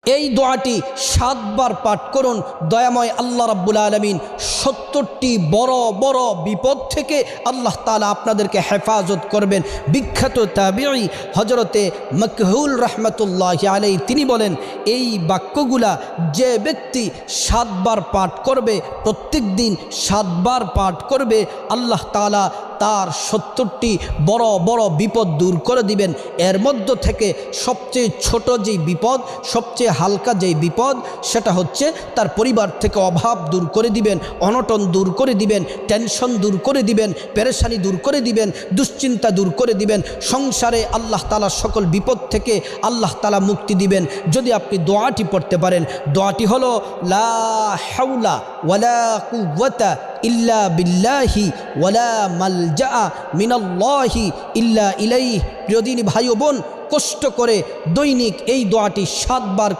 এই দোয়াটি 7 বার পাঠ করুন। দয়াময় আল্লাহ রাব্বুল আলামিন 70টি বড় বড় বিপদ থেকে আল্লাহ তাআলা আপনাদেরকে হেফাজত করবেন। বিখ্যাত তাবিঈ হযরতে মাকহুল রাহমাতুল্লাহি আলাইহি তিনি বলেন, এই বাক্যগুলা যে ব্যক্তি 7 বার পাঠ করবে, প্রত্যেক দিন 7 বার পাঠ করবে, আল্লাহ তাআলা তার 70টি বড় বড় বিপদ দূর করে দিবেন। এর মধ্য থেকে সবচেয়ে ছোট যেই বিপদ, সবচেয়ে হালকা যেই বিপদ, সেটা হচ্ছে তার পরিবার থেকে অভাব দূর করে দিবেন, অনটন দূর করে দিবেন, টেনশন দূর করে দিবেন, পেরেশানি দূর করে দিবেন, দুশ্চিন্তা দূর করে দিবেন। সংসারে আল্লাহ তাআলা সকল বিপদ থেকে আল্লাহ তাআলা মুক্তি দিবেন যদি আপনি দোয়াটি পড়তে পারেন। দোয়াটি হলো লা হাওলা ওয়ালা কুওয়াতা ইল্লা বিল্লাহি ওয়ালা মালজা মিনাল্লাহি ইল্লা ইলাইহি। প্রিয় দিনী ভাই ও বোন, কষ্ট করে দৈনিক এই দোয়াটি 7 বার করে